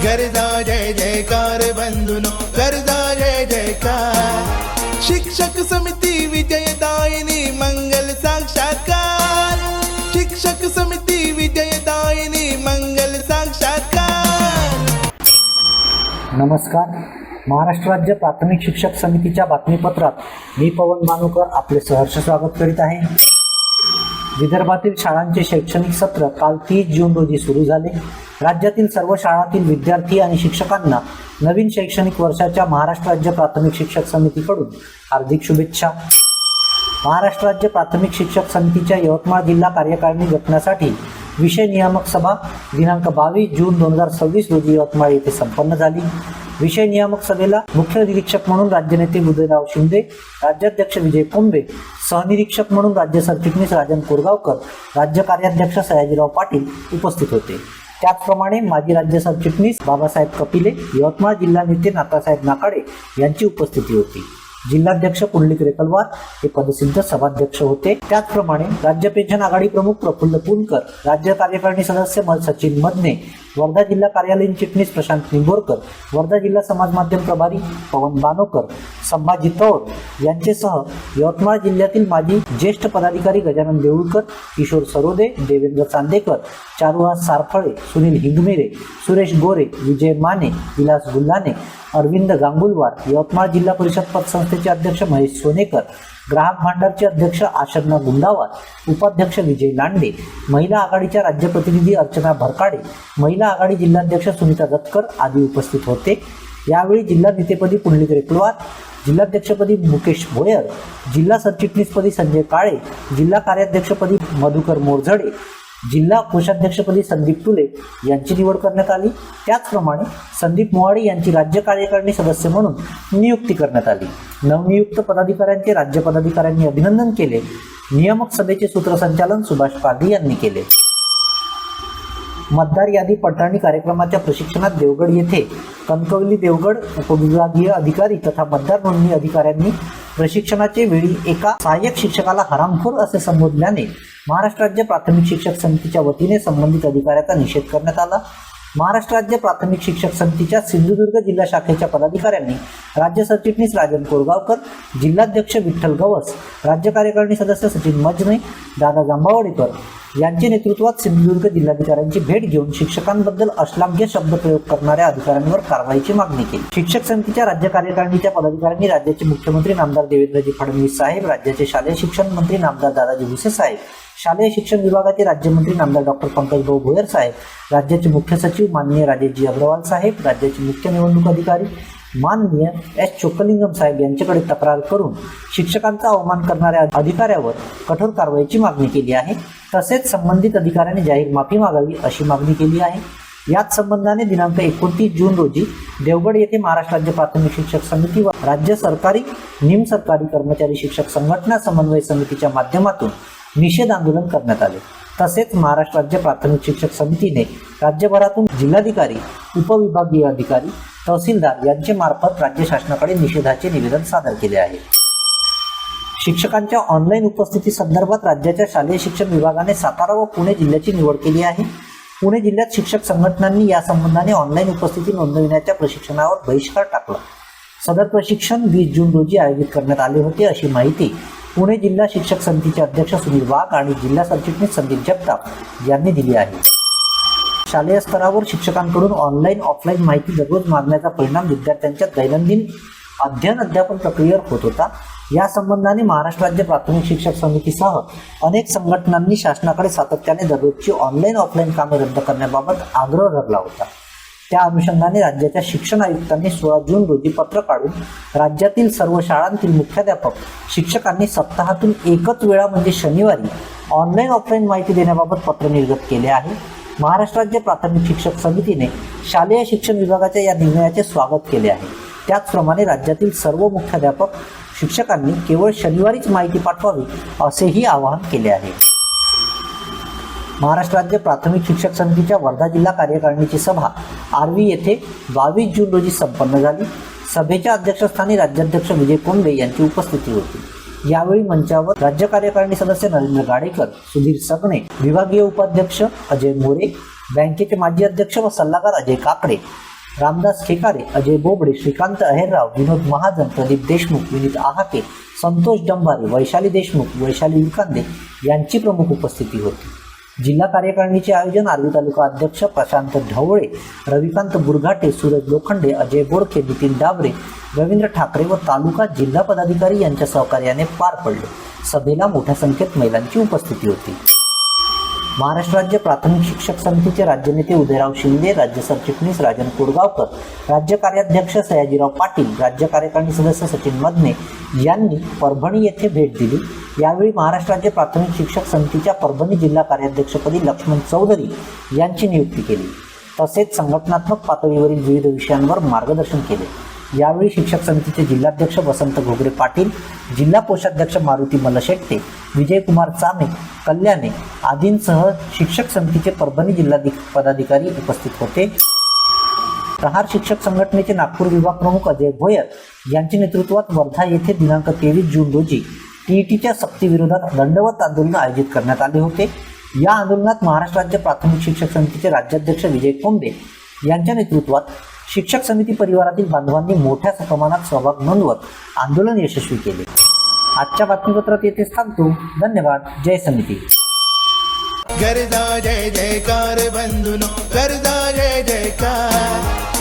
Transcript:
गर्दा जय जयकार बंधुनो गर्दा जय जयकार शिक्षक समिती विजयदायिनी मंगल साक्षात्कार शिक्षक समिती विजयदायिनी मंगल साक्षात्कार। नमस्कार, महाराष्ट्र राज्य प्राथमिक शिक्षक समितीच्या बातमीपत्रात मी पवन मानुकर आपले सहर्ष स्वागत करीत आहे। विदर्भातील शाळांचे शैक्षणिक सत्र काल 30 जून रोजी सुरू झाले। राज्यातील सर्व शाळांतील विद्यार्थी आणि शिक्षकांना नवीन शैक्षणिक वर्षाच्या महाराष्ट्र राज्य प्राथमिक शिक्षक समितीकडून हार्दिक शुभेच्छा। महाराष्ट्र राज्य प्राथमिक शिक्षक समितीच्या यवतमाळ जिल्हा कार्यकारिणी गठनासाठी विषय नियामक सभा दिनांक 22 जून 2026 रोजी यवतमाळ येथे संपन्न झाली। विषय नियामक सभेला मुख्य निरीक्षक म्हणून राज्यनेते उदयराव शिंदे, राज्याध्यक्ष विजय कोंबे, सहनिरीक्षक म्हणून राज्य सरचिटणीस राजन कोरगावकर, राज्य कार्याध्यक्ष सयाजीराव पाटील उपस्थित होते। त्याचप्रमाणे माजी राज्य सरचिटणीस बाबासाहेब कपिले, यवतमाळ जिल्हा नेते नातासाहेब नाकाडे यांची उपस्थिती होती। जिल्हाध्यक्ष पुंडलिक रेकलवार हे पदसिद्ध सभाध्यक्ष होते। त्याचप्रमाणे राज्य पेन्शन आघाडी प्रमुख प्रफुल्ल पुनकर, राज्य कार्यकारिणी सदस्य सचिन मदने, वर्धा जिल्हा कार्यालयीन चिटणीस प्रशांत निंबोरकर, वर्धा जिल्हा समाज माध्यम प्रभारी पवन बानोकर, संभाजी तौर यांचेसह यवतमाळ जिल्ह्यातील माजी ज्येष्ठ पदाधिकारी गजानन देऊळकर, किशोर सरोदे, देवेंद्र चांदेकर, चारुहास सारफळे, सुनील हिंगमेरे, सुरेश गोरे, विजय माने, विलास गुल्हाने, अरविंद गांगुलवार, यवतमाळ जिल्हा परिषद पतसंस्थेचे अध्यक्ष महेश सोनेकर, ग्राहक भांडारचे अध्यक्ष आशरना गुंडावार, उपाध्यक्ष विजय लांडे, महिला आघाडीच्या राज्य प्रतिनिधी अर्चना भरकाडे, महिला आघाडी जिल्हाध्यक्ष सुनीता दत्तकर आदी उपस्थित होते। यावेळी जिल्हा नेतेपदी पुंडलिक रेकलवार, जिल्हाध्यक्षपदी मुकेश भोयर, जिल्हा सरचिटणीसपदी संजय काळे, जिल्हा कार्याध्यक्षपदी मधुकर मोरझडे, जिल्हा कोषाध्यक्षपदी संदीप तुले यांची निवड करण्यात आली। त्याचप्रमाणे संदीप मोवाडे यांची राज्य कार्यकारिणी सदस्य म्हणून नियुक्ती करण्यात आली। नवनियुक्त पदाधिकाऱ्यांचे राज्य पदाधिकाऱ्यांनी अभिनंदन केले। नियामक सभेचे सूत्रसंचालन सुभाष पारधी यांनी केले। मतदार यादी पडताळणी कार्यक्रमाच्या प्रशिक्षणात देवगड येथे कणकवली देवगड उपविभागीय अधिकारी तथा मतदार नोंदणी अधिकाऱ्यांनी प्रशिक्षणाचे वेळी एका सहाय्यक शिक्षकाला हरामखोर असे संबोधल्याने महाराष्ट्र राज्य प्राथमिक शिक्षक समितीच्या वतीने संबंधित अधिकाऱ्याचा निषेध करण्यात आला। महाराष्ट्र राज्य प्राथमिक शिक्षक समितीच्या सिंधुदुर्ग जिल्हा शाखेच्या पदाधिकाऱ्यांनी राज्य सरचिटणीस राजन कोरगावकर, जिल्हाध्यक्ष विठ्ठल गवस, राज्य कार्यकारिणी सदस्य सचिन मजने, दादा जांभावडेकर यांच्या नेतृत्वात सिंधुदुर्ग जिल्हाधिकाऱ्यांची भेट घेऊन शिक्षकांबद्दल अश्लाघ्य शब्दप्रयोग करणाऱ्या अधिकाऱ्यांवर कारवाईची मागणी केली। शिक्षक समितीच्या राज्य कार्यकारिणीच्या पदाधिकाऱ्यांनी राज्याचे मुख्यमंत्री नामदार देवेंद्रजी फडणवीस साहेब, राज्याचे शालेय शिक्षण मंत्री नामदार दादाजी भुसे साहेब, शालेय शिक्षण विभागाचे राज्यमंत्री नामदार डॉक्टर पंकजभाऊ भोयर साहेब, राज्याचे मुख्य सचिव माननीय राजेशजी अग्रवाल साहेब, राज्याचे मुख्य निवडणूक अधिकारी माननीय एस चोक्कलिंगम साहेब यांच्याकडे तक्रार करून शिक्षकांचा अवमान करणाऱ्या अधिकाऱ्यावर कठोर कारवाईची मागणी केली आहे। तसेच संबंधित अधिकाऱ्यांनी जाहीर माफी मागावी अशी मागणी केली आहे। याच संबंधाने दिनांक 29 जून रोजी देवगड येथे महाराष्ट्र राज्य प्राथमिक शिक्षक समिती व राज्य सरकारी निमसरकारी कर्मचारी शिक्षक संघटना समन्वय समितीच्या माध्यमातून निषेध आंदोलन करण्यात आले। तसेच महाराष्ट्र राज्य प्राथमिक शिक्षक समितीने राज्यभरातून जिल्हाधिकारी, उपविभागीय अधिकारी, तहसीलदार यांचे मार्फत राज्य शासनाकडे निषेधाचे निवेदन सादर केले आहे। शिक्षकांच्या ऑनलाईन उपस्थिती संदर्भात राज्याच्या शालेय शिक्षण विभागाने सातारा व पुणे जिल्ह्याची निवड केली आहे। पुणे जिल्ह्यात शिक्षक संघटनांनी या संबंधाने ऑनलाईन उपस्थिती नोंदविण्याच्या प्रशिक्षणावर बहिष्कार टाकला। सदर प्रशिक्षण 20 जून रोजी आयोजित करण्यात आले होते अशी माहिती पुणे जिल्हा शिक्षक समितीचे अध्यक्ष सुनील वाघ आणि जिल्हा सरचिटणीस संदीप जगताप यांनी दिली आहे। शालेय स्तरावर शिक्षकांकडून ऑनलाईन ऑफलाईन माहिती दररोज मागण्याचा परिणाम विद्यार्थ्यांच्या दैनंदिन अध्ययन अध्यापन प्रक्रियेवर होत होता। या संबंधाने महाराष्ट्र राज्य प्राथमिक शिक्षक समितीसह अनेक संघटनांनी शासनाकडे सातत्याने दररोजची ऑनलाईन ऑफलाईन कामे रद्द करण्याबाबत आग्रह धरला होता। त्या अनुषंगाने राज्याच्या शिक्षण आयुक्तांनी 16 जून रोजी पत्र काढून राज्यातील सर्व शाळांतील मुख्याध्यापक शिक्षकांनी सप्ताहातून एकच वेळा म्हणजे शनिवारी ऑनलाईन ऑफलाईन माहिती देण्याबाबत पत्र निर्गत केले आहे। महाराष्ट्र राज्य प्राथमिक शिक्षक समितीने शालेय शिक्षण विभागाच्या या निर्णयाचे स्वागत केले आहे। त्याचप्रमाणे राज्यातील सर्व मुख्याध्यापक शिक्षकांनी केवळ शनिवारीच माहिती पाठवावी असेही आवाहन केले आहे। महाराष्ट्र राज्य प्राथमिक शिक्षक समितीच्या वर्धा जिल्हा कार्यकारिणीची सभा आर्वी येथे 22 जून रोजी संपन्न झाली। सभेच्या अध्यक्षस्थानी राज्याध्यक्ष विजय कोंबे यांची उपस्थिती होती। यावेळी मंचावर राज्य कार्यकारिणी सदस्य नरेंद्र गाडेकर, सुधीर सगणे, विभागीय उपाध्यक्ष अजय मोरे, बँकेचे माजी अध्यक्ष व सल्लागार अजय काकडे, रामदास ठेकारे, अजय बोबडे, श्रीकांत अहेरराव, विनोद महाजन, प्रदीप देशमुख, विनीत आहाके, संतोष डंबारे, वैशाली देशमुख, वैशाली विकांदे यांची प्रमुख उपस्थिती होती. जिल्हा कार्यकारिणीचे आयोजन आर्वी तालुका अध्यक्ष प्रशांत ढवळे, रविकांत बुरघाटे, सूरज लोखंडे, अजय बोडके, नितीन डाबरे, रवींद्र ठाकरे व तालुका जिल्हा पदाधिकारी यांच्या सहकार्याने पार पडले. सभेला मोठ्या संख्येत महिलांची उपस्थिती होती. महाराष्ट्र राज्य प्राथमिक शिक्षक समितीचे राज्यनेते उदयराव शिंदे, राज्य सरचिटणीस राजन कोरगावकर, राज्य कार्याध्यक्ष सयाजीराव पाटील, राज्य कार्यकारिणी सदस्य सचिन मदने यांनी परभणी येथे भेट दिली. यावेळी महाराष्ट्र राज्य प्राथमिक शिक्षक समितीच्या परभणी जिल्हा कार्याध्यक्षपदी लक्ष्मण चौधरी यांची नियुक्ती केली. तसेच संघटनात्मक पातळीवरील विविध विषयांवर मार्गदर्शन केले. यावेळी शिक्षक समितीचे जिल्हाध्यक्ष वसंत घोगरे पाटील, जिल्हा कोषाध्यक्ष मारुती मलशेट्टे, विजयकुमार चामे, कल्याणे आदींसह शिक्षक समितीचे परभणी जिल्हा पदाधिकारी उपस्थित होते. प्रहार शिक्षक संघटनेचे नागपूर विभाग प्रमुख अजय भोयर यांच्या नेतृत्वात वर्धा येथे दिनांक 23 जून रोजी टीईटीच्या सक्तीविरोधात दंडवत आंदोलन आयोजित करण्यात आले होते. या आंदोलनात महाराष्ट्र राज्य प्राथमिक शिक्षक समितीचे राज्याध्यक्ष विजय कोंबे यांच्या नेतृत्वात शिक्षक समिती परिवारातील बांधवांनी मोठ्या प्रमाणात सहभाग नोंदवत आंदोलन यशस्वी केले. आजच्या बातमीपत्रात येथेच थांबतो. धन्यवाद. जय समिती. गरजा जय जयकार बंधुनो, गरजा जय जयकार.